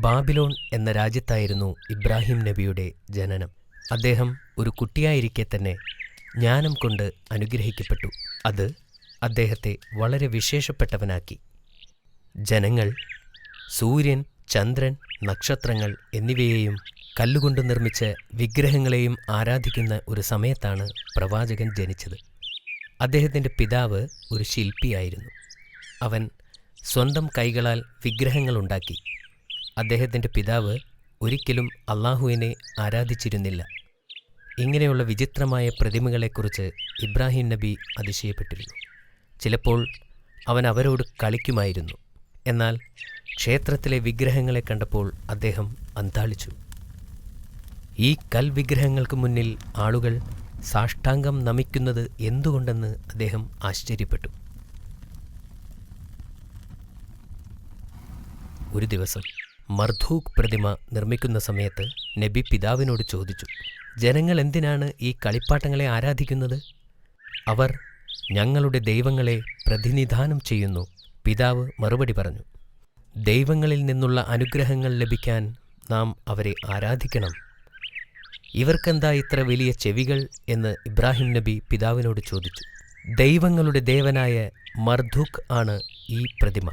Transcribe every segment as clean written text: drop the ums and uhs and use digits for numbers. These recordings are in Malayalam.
ബാബിലോൺ എന്ന രാജ്യത്തായിരുന്നു ഇബ്രാഹിം നബിയുടെ ജനനം. അദ്ദേഹം ഒരു കുട്ടിയായിരിക്കെ തന്നെ ജ്ഞാനം കൊണ്ട് അനുഗ്രഹിക്കപ്പെട്ടു. അത് അദ്ദേഹത്തെ വളരെ വിശേഷപ്പെട്ടവനാക്കി. ജനങ്ങൾ സൂര്യൻ, ചന്ദ്രൻ, നക്ഷത്രങ്ങൾ എന്നിവയെയും കല്ലുകൊണ്ട് നിർമ്മിച്ച വിഗ്രഹങ്ങളെയും ആരാധിക്കുന്ന ഒരു സമയത്താണ് പ്രവാചകൻ ജനിച്ചത്. അദ്ദേഹത്തിൻ്റെ പിതാവ് ഒരു ശില്പിയായിരുന്നു. അവൻ സ്വന്തം കൈകളാൽ വിഗ്രഹങ്ങളുണ്ടാക്കി. അദ്ദേഹത്തിൻ്റെ പിതാവ് ഒരിക്കലും അള്ളാഹുവിനെ ആരാധിച്ചിരുന്നില്ല. ഇങ്ങനെയുള്ള വിചിത്രമായ പ്രതിമകളെക്കുറിച്ച് ഇബ്രാഹിം നബി അതിശയപ്പെട്ടിരുന്നു. ചിലപ്പോൾ അവൻ അവരോട് കളിക്കുമായിരുന്നു. എന്നാൽ ക്ഷേത്രത്തിലെ വിഗ്രഹങ്ങളെ കണ്ടപ്പോൾ അദ്ദേഹം അന്താളിച്ചു. ഈ കൽവിഗ്രഹങ്ങൾക്ക് മുന്നിൽ ആളുകൾ സാഷ്ടാംഗം നമിക്കുന്നത് എന്തുകൊണ്ടെന്ന് അദ്ദേഹം ആശ്ചര്യപ്പെട്ടു. ഒരു ദിവസം മർധൂഖ് പ്രതിമ നിർമ്മിക്കുന്ന സമയത്ത് നബി പിതാവിനോട് ചോദിച്ചു, ജനങ്ങൾ എന്തിനാണ് ഈ കളിപ്പാട്ടങ്ങളെ ആരാധിക്കുന്നത്? അവർ ഞങ്ങളുടെ ദൈവങ്ങളെ പ്രതിനിധാനം ചെയ്യുന്നു. പിതാവ് മറുപടി പറഞ്ഞു, ദൈവങ്ങളിൽ നിന്നുള്ള അനുഗ്രഹങ്ങൾ ലഭിക്കാൻ നാം അവരെ ആരാധിക്കണം. ഇവർക്കെന്താ ഇത്ര വലിയ ചെവികൾ എന്ന് ഇബ്രാഹിം നബി പിതാവിനോട് ചോദിച്ചു. ദൈവങ്ങളുടെ ദേവനായ മർധൂഖ് ആണ് ഈ പ്രതിമ.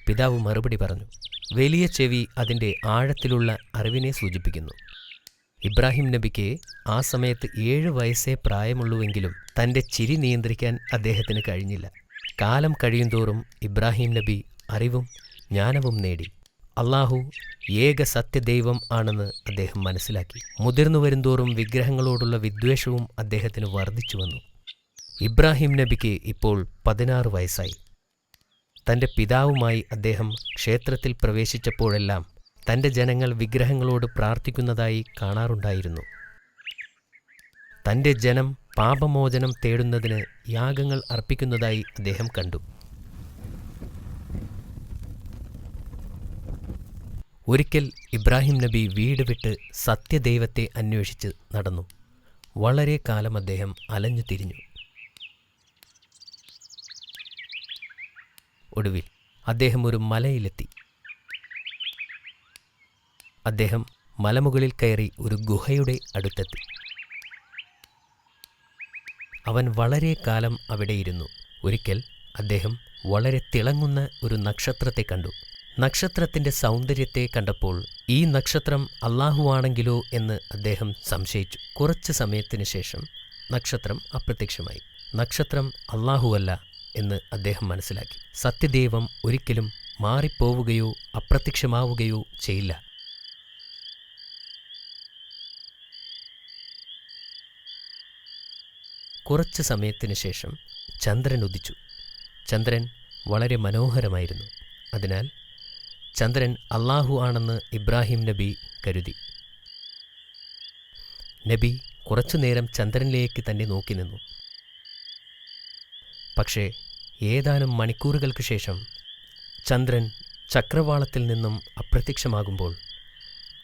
പിതാവ് മറുപടി പറഞ്ഞു, വലിയ ചെവി അതിൻ്റെ ആഴത്തിലുള്ള അറിവിനെ സൂചിപ്പിക്കുന്നു. ഇബ്രാഹിം നബിക്ക് ആ സമയത്ത് 7 വയസ്സേ പ്രായമുള്ളൂവെങ്കിലും തൻ്റെ ചിരി നിയന്ത്രിക്കാൻ അദ്ദേഹത്തിന് കഴിഞ്ഞില്ല. കാലം കഴിയുന്തോറും ഇബ്രാഹിം നബി അറിവും ജ്ഞാനവും നേടി. അള്ളാഹു ഏക സത്യദൈവം ആണെന്ന് അദ്ദേഹം മനസ്സിലാക്കി. മുതിർന്നു വരുന്തോറും വിഗ്രഹങ്ങളോടുള്ള വിദ്വേഷവും അദ്ദേഹത്തിന് വർദ്ധിച്ചു വന്നു. ഇബ്രാഹിം നബിക്ക് ഇപ്പോൾ 16 വയസ്സായി. തൻ്റെ പിതാവുമായി അദ്ദേഹം ക്ഷേത്രത്തിൽ പ്രവേശിച്ചപ്പോഴെല്ലാം തൻ്റെ ജനങ്ങൾ വിഗ്രഹങ്ങളോട് പ്രാർത്ഥിക്കുന്നതായി കാണാറുണ്ടായിരുന്നു. തൻ്റെ ജനം പാപമോചനം തേടുന്നതിന് യാഗങ്ങൾ അർപ്പിക്കുന്നതായി അദ്ദേഹം കണ്ടു. ഒരിക്കൽ ഇബ്രാഹിം നബി വീട് വിട്ട് സത്യദൈവത്തെ അന്വേഷിച്ച് നടന്നു. വളരെ കാലം അദ്ദേഹം അലഞ്ഞു തിരിഞ്ഞു. ഒടുവിൽ അദ്ദേഹം ഒരു മലയിലെത്തി. അദ്ദേഹം മലമുകളിൽ കയറി ഒരു ഗുഹയുടെ അടുത്തെത്തി. അവൻ വളരെ കാലം അവിടെയിരുന്നു. ഒരിക്കൽ അദ്ദേഹം വളരെ തിളങ്ങുന്ന ഒരു നക്ഷത്രത്തെ കണ്ടു. നക്ഷത്രത്തിൻ്റെ സൗന്ദര്യത്തെ കണ്ടപ്പോൾ ഈ നക്ഷത്രം അള്ളാഹുവാണെങ്കിലോ എന്ന് അദ്ദേഹം സംശയിച്ചു. കുറച്ച് സമയത്തിന് ശേഷം നക്ഷത്രം അപ്രത്യക്ഷമായി. നക്ഷത്രം അള്ളാഹുവല്ല എന്ന് അദ്ദേഹം മനസ്സിലാക്കി. സത്യദൈവം ഒരിക്കലും മാറിപ്പോവുകയോ അപ്രത്യക്ഷമാവുകയോ ചെയ്യില്ല. കുറച്ച് സമയത്തിന് ശേഷം ചന്ദ്രൻ ഉദിച്ചു. ചന്ദ്രൻ വളരെ മനോഹരമായിരുന്നു. അതിനാൽ ചന്ദ്രൻ അള്ളാഹു ആണെന്ന് ഇബ്രാഹിം നബി കരുതി. നബി കുറച്ചുനേരം ചന്ദ്രനിലേക്ക് തന്നെ നോക്കി നിന്നു. പക്ഷേ ഏതാനും മണിക്കൂറുകൾക്ക് ശേഷം ചന്ദ്രൻ ചക്രവാളത്തിൽ നിന്നും അപ്രത്യക്ഷമാകുമ്പോൾ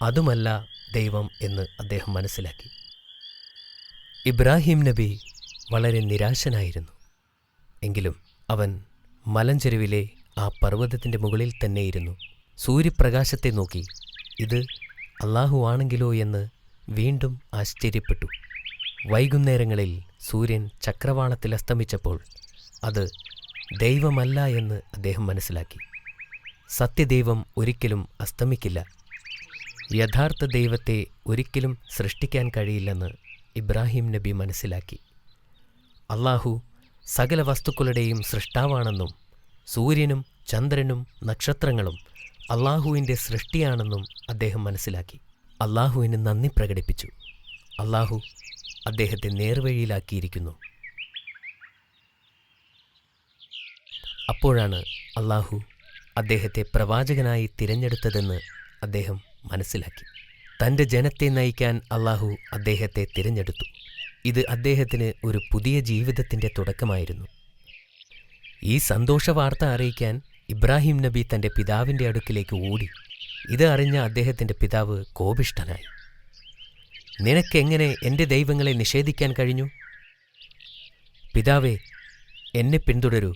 അതുമല്ല ദൈവം എന്ന് അദ്ദേഹം മനസ്സിലാക്കി. ഇബ്രാഹിം നബി വളരെ നിരാശനായിരുന്നു. എങ്കിലും അവൻ മലഞ്ചെരുവിലെ ആ പർവ്വതത്തിൻ്റെ മുകളിൽ തന്നെയിരുന്നു. സൂര്യപ്രകാശത്തെ നോക്കി ഇത് അള്ളാഹു ആണെങ്കിലോ എന്ന് വീണ്ടും ആശ്ചര്യപ്പെട്ടു. വൈകുന്നേരങ്ങളിൽ സൂര്യൻ ചക്രവാളത്തിൽ അസ്തമിച്ചപ്പോൾ അത് ദൈവമല്ല എന്ന് അദ്ദേഹം മനസ്സിലാക്കി. സത്യദൈവം ഒരിക്കലും അസ്തമിക്കില്ല. യഥാർത്ഥ ദൈവത്തെ ഒരിക്കലും സൃഷ്ടിക്കാൻ കഴിയില്ലെന്ന് ഇബ്രാഹിം നബി മനസ്സിലാക്കി. അള്ളാഹു സകല വസ്തുക്കളുടെയും സൃഷ്ടാവാണെന്നും സൂര്യനും ചന്ദ്രനും നക്ഷത്രങ്ങളും അള്ളാഹുവിൻ്റെ സൃഷ്ടിയാണെന്നും അദ്ദേഹം മനസ്സിലാക്കി. അള്ളാഹുവിന് നന്ദി പ്രകടിപ്പിച്ചു. അള്ളാഹു അദ്ദേഹത്തെ നേർവഴിയിലാക്കിയിരിക്കുന്നു. അപ്പോഴാണ് അള്ളാഹു അദ്ദേഹത്തെ പ്രവാചകനായി തിരഞ്ഞെടുത്തതെന്ന് അദ്ദേഹം മനസ്സിലാക്കി. തൻ്റെ ജനത്തെ നയിക്കാൻ അള്ളാഹു അദ്ദേഹത്തെ തിരഞ്ഞെടുത്തു. ഇത് അദ്ദേഹത്തിന് ഒരു പുതിയ ജീവിതത്തിൻ്റെ തുടക്കമായിരുന്നു. ഈ സന്തോഷവാർത്ത അറിയിക്കാൻ ഇബ്രാഹിം നബി തൻ്റെ പിതാവിൻ്റെ അടുക്കിലേക്ക് ഓടി. ഇത് അറിഞ്ഞ അദ്ദേഹത്തിൻ്റെ പിതാവ് കോപിഷ്ഠനായി. നിനക്കെങ്ങനെ എൻ്റെ ദൈവങ്ങളെ നിഷേധിക്കാൻ കഴിഞ്ഞു? പിതാവേ, എന്നെ പിന്തുടരൂ,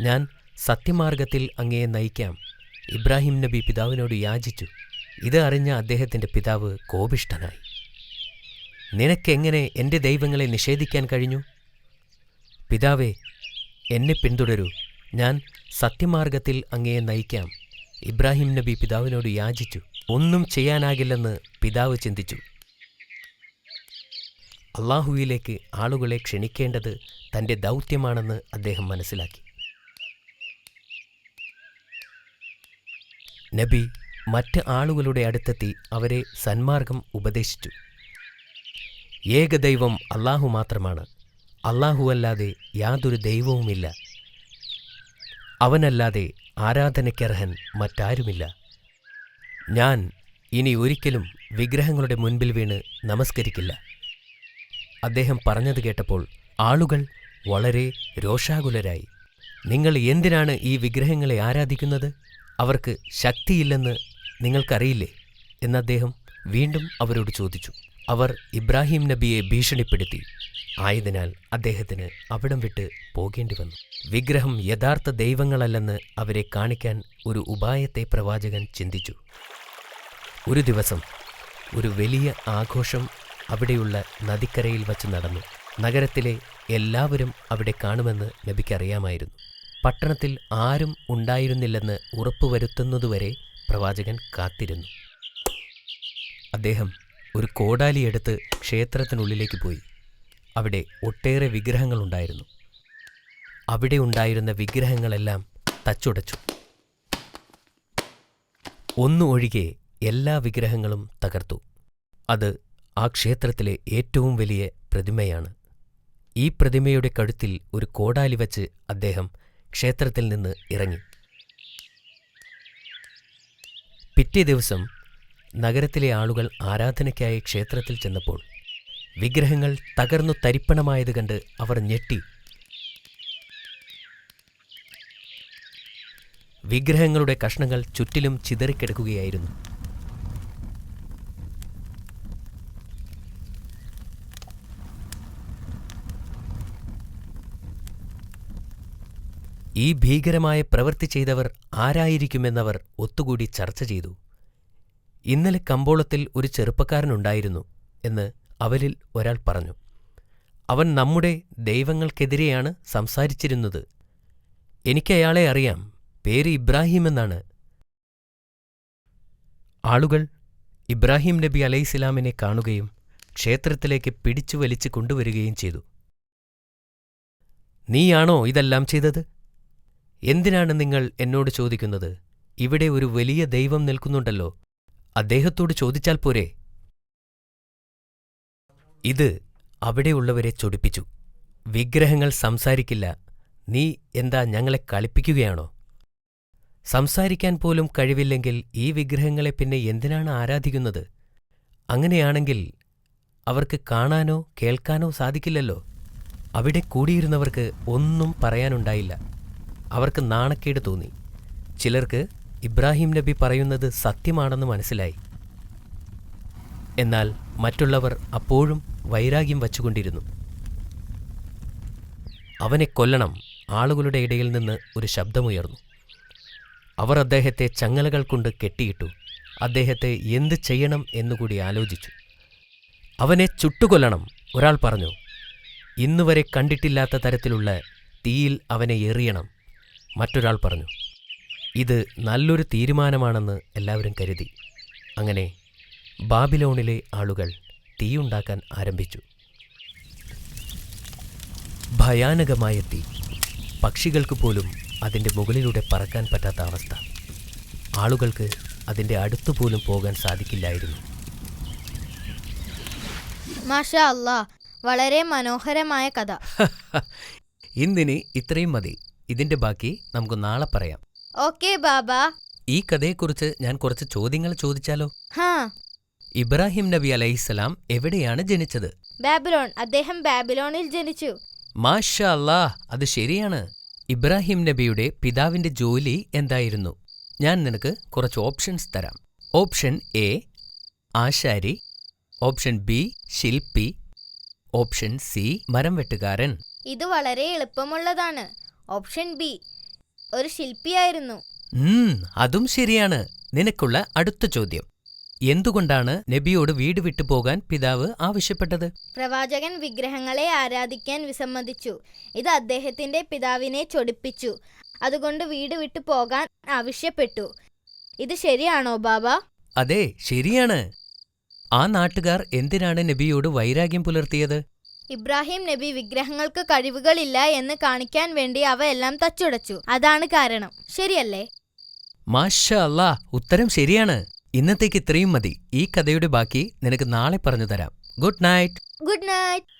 ഞാൻ സത്യമാർഗത്തിൽ അങ്ങയെ നയിക്കാം. ഇബ്രാഹിം നബി പിതാവിനോട് യാചിച്ചു. ഇത് അറിഞ്ഞ അദ്ദേഹത്തിൻ്റെ പിതാവ് കോപിഷ്ഠനായി. നിനക്കെങ്ങനെ എൻ്റെ ദൈവങ്ങളെ നിഷേധിക്കാൻ കഴിഞ്ഞു? പിതാവേ, എന്നെ പിന്തുടരൂ, ഞാൻ സത്യമാർഗത്തിൽ അങ്ങയെ നയിക്കാം. ഇബ്രാഹിം നബി പിതാവിനോട് യാചിച്ചു. ഒന്നും ചെയ്യാനാകില്ലെന്ന് പിതാവ് ചിന്തിച്ചു. അള്ളാഹുവിലേക്ക് ആളുകളെ ക്ഷണിക്കേണ്ടത് തൻ്റെ ദൗത്യമാണെന്ന് അദ്ദേഹം മനസ്സിലാക്കി. നബി മറ്റ് ആളുകളുടെ അടുത്തെത്തി അവരെ സന്മാർഗം ഉപദേശിച്ചു. ഏകദൈവം അള്ളാഹു മാത്രമാണ്. അല്ലാഹുവല്ലാതെ യാതൊരു ദൈവവുമില്ല. അവനല്ലാതെ ആരാധനയ്ക്കർഹൻ മറ്റാരുമില്ല. ഞാൻ ഇനി ഒരിക്കലും വിഗ്രഹങ്ങളുടെ മുൻപിൽ വീണ് നമസ്കരിക്കില്ല. അദ്ദേഹം പറഞ്ഞത് കേട്ടപ്പോൾ ആളുകൾ വളരെ രോഷാകുലരായി. നിങ്ങൾ എന്തിനാണ് ഈ വിഗ്രഹങ്ങളെ ആരാധിക്കുന്നത്? അവർക്ക് ശക്തിയില്ലെന്ന് നിങ്ങൾക്കറിയില്ലേ എന്ന് അദ്ദേഹം വീണ്ടും അവരോട് ചോദിച്ചു. അവർ ഇബ്രാഹിം നബിയെ ഭീഷണിപ്പെടുത്തി. ആയതിനാൽ അദ്ദേഹത്തിന് അവിടം വിട്ട് പോകേണ്ടി വന്നു. വിഗ്രഹം യഥാർത്ഥ ദൈവങ്ങളല്ലെന്ന് അവരെ കാണിക്കാൻ ഒരു ഉപായത്തെ പ്രവാചകൻ ചിന്തിച്ചു. ഒരു ദിവസം ഒരു വലിയ ആഘോഷം അവിടെയുള്ള നദിക്കരയിൽ വച്ച് നടന്നു. നഗരത്തിലെ എല്ലാവരും അവിടെ കാണുമെന്ന് നബിക്കറിയാമായിരുന്നു. പട്ടണത്തിൽ ആരും ഉണ്ടായിരുന്നില്ലെന്ന് ഉറപ്പുവരുത്തുന്നതുവരെ പ്രവാചകൻ കാത്തിരുന്നു. അദ്ദേഹം ഒരു കോടാലിയെടുത്ത് ക്ഷേത്രത്തിനുള്ളിലേക്ക് പോയി. അവിടെ ഒട്ടേറെ വിഗ്രഹങ്ങളുണ്ടായിരുന്നു. അവിടെ ഉണ്ടായിരുന്ന വിഗ്രഹങ്ങളെല്ലാം തച്ചുടച്ചു. ഒഴികെ എല്ലാ വിഗ്രഹങ്ങളും തകർത്തു. അത് ആ ക്ഷേത്രത്തിലെ ഏറ്റവും വലിയ പ്രതിമയാണ്. ഈ പ്രതിമയുടെ കഴുത്തിൽ ഒരു കോടാലി വച്ച് അദ്ദേഹം ക്ഷേത്രത്തിൽ നിന്ന് ഇറങ്ങി. പിറ്റേ ദിവസം നഗരത്തിലെ ആളുകൾ ആരാധനയ്ക്കായി ക്ഷേത്രത്തിൽ ചെന്നപ്പോൾ വിഗ്രഹങ്ങൾ തകർന്നു തരിപ്പണമായത് കണ്ട് അവർ ഞെട്ടി. വിഗ്രഹങ്ങളുടെ കഷ്ണങ്ങൾ ചുറ്റിലും ചിതറിക്കിടക്കുകയായിരുന്നു. ഈ ഭീകരമായ പ്രവൃത്തി ചെയ്തവർ ആരായിരിക്കുമെന്നവർ ഒത്തുകൂടി ചർച്ച ചെയ്തു. ഇന്നലെ കമ്പോളത്തിൽ ഒരു ചെറുപ്പക്കാരനുണ്ടായിരുന്നു എന്ന് അവരിൽ ഒരാൾ പറഞ്ഞു. അവൻ നമ്മുടെ ദൈവങ്ങൾക്കെതിരെയാണ് സംസാരിച്ചിരുന്നത്. എനിക്കയാളെ അറിയാം, പേര് ഇബ്രാഹിം എന്നാണ്. ആളുകൾ ഇബ്രാഹിം നബി അലൈഹിസ്സലാമിനെ കാണുകയും ക്ഷേത്രത്തിലേക്ക് പിടിച്ചു വലിച്ചു കൊണ്ടുവരികയും ചെയ്തു. നീയാണോ ഇതെല്ലാം ചെയ്തത്? എന്തിനാണ് നിങ്ങൾ എന്നോട് ചോദിക്കുന്നത്? ഇവിടെ ഒരു വലിയ ദൈവം നിൽക്കുന്നുണ്ടല്ലോ, അദ്ദേഹത്തോട് ചോദിച്ചാൽ പോരെ? ഇത് അവിടെയുള്ളവരെ ചൊടിപ്പിച്ചു. വിഗ്രഹങ്ങൾ സംസാരിക്കില്ല, നീ എന്താ ഞങ്ങളെ കളിപ്പിക്കുകയാണോ? സംസാരിക്കാൻ പോലും കഴിവില്ലെങ്കിൽ ഈ വിഗ്രഹങ്ങളെ പിന്നെ എന്തിനാണ് ആരാധിക്കുന്നത്? അങ്ങനെയാണെങ്കിൽ അവർക്ക് കാണാനോ കേൾക്കാനോ സാധിക്കില്ലല്ലോ. അവിടെ കൂടിയിരുന്നവർക്ക് ഒന്നും പറയാനുണ്ടായില്ല. അവർക്ക് നാണക്കേട് തോന്നി. ചിലർക്ക് ഇബ്രാഹിം നബി പറയുന്നത് സത്യമാണെന്ന് മനസ്സിലായി. എന്നാൽ മറ്റുള്ളവർ അപ്പോഴും വൈരാഗ്യം വച്ചുകൊണ്ടിരുന്നു. അവനെ കൊല്ലണം! ആളുകളുടെ ഇടയിൽ നിന്ന് ഒരു ശബ്ദമുയർന്നു. അവർ അദ്ദേഹത്തെ ചങ്ങലകൾ കൊണ്ട് കെട്ടിയിട്ടു. അദ്ദേഹത്തെ എന്ത് ചെയ്യണം എന്നുകൂടി ആലോചിച്ചു. അവനെ ചുട്ടുകൊല്ലണം! ഒരാൾ പറഞ്ഞു. ഇന്നുവരെ കണ്ടിട്ടില്ലാത്ത തരത്തിലുള്ള തീയിൽ അവനെ എറിയണം! മറ്റൊരാൾ പറഞ്ഞു. ഇത് നല്ലൊരു തീരുമാനമാണെന്ന് എല്ലാവരും കരുതി. അങ്ങനെ ബാബിലോണിലെ ആളുകൾ തീയുണ്ടാക്കാൻ ആരംഭിച്ചു. ഭയാനകമായ തീ. പക്ഷികൾക്ക് പോലും അതിൻ്റെ മുകളിലൂടെ പറക്കാൻ പറ്റാത്ത അവസ്ഥ. ആളുകൾക്ക് അതിൻ്റെ അടുത്തുപോലും പോകാൻ സാധിക്കില്ലായിരുന്നു. മാഷാ അല്ലാഹ്, വളരെ മനോഹരമായ കഥ. ഇന്നിനി ഇത്രയും മതി. ഇതിൻ്റെ ബാക്കി നമുക്ക് നാളെ പറയാം. ഓക്കേ ബാബാ. ഈ കഥയെക്കുറിച്ച് ഞാൻ കുറച്ച് ചോദ്യങ്ങൾ ചോദിച്ചാലോ? ഹാ. ഇബ്രാഹിം നബി അലൈഹിസ്സലാം എവിടെയാണ് ജനിച്ചത്? ബാബിലോൺ. അദ്ദേഹം ബാബിലോണിൽ ജനിച്ചു. മാഷാ അല്ലാഹ്, അത് ശരിയാണ്. ഇബ്രാഹിം നബിയുടെ പിതാവിന്റെ ജോലി എന്തായിരുന്നു? ഞാൻ നിനക്ക് കുറച്ച് ഓപ്ഷൻസ് തരാം. ഓപ്ഷൻ എ ആശാരി, ഓപ്ഷൻ ബി ശില്പി, ഓപ്ഷൻ സി മരം വെട്ടുകാരൻ. ഇത് വളരെ എളുപ്പമുള്ളതാണ്. ഓപ്ഷൻ ബി, ഒരു ശില്പിയായിരുന്നു. അതും ശരിയാണ്. നിനക്കുള്ള അടുത്ത ചോദ്യം. എന്തുകൊണ്ടാണ് നബിയോട് വീട് വിട്ടു പോകാൻ പിതാവ് ആവശ്യപ്പെട്ടത്? പ്രവാചകൻ വിഗ്രഹങ്ങളെ ആരാധിക്കാൻ വിസമ്മതിച്ചു. ഇത് അദ്ദേഹത്തിന്റെ പിതാവിനെ ചൊടിപ്പിച്ചു. അതുകൊണ്ട് വീട് വിട്ടു പോകാൻ ആവശ്യപ്പെട്ടു. ഇത് ശരിയാണോ ബാബ? അതെ, ശരിയാണ്. ആ നാട്ടുകാർ എന്തിനാണ് നബിയോട് വൈരാഗ്യം പുലർത്തിയത്? ഇബ്രാഹിം നബി വിഗ്രഹങ്ങൾക്ക് കഴിവുകളില്ല എന്ന് കാണിക്കാൻ വേണ്ടി അവയെല്ലാം തച്ചുടച്ചു. അതാണ് കാരണം. ശരിയല്ലേ? മാഷാ അല്ലാ, ഉത്തരം ശരിയാണ്. ഇന്നത്തേക്ക് ഇത്രയും മതി. ഈ കഥയുടെ ബാക്കി നിനക്ക് നാളെ പറഞ്ഞു തരാം. Good night. Good night.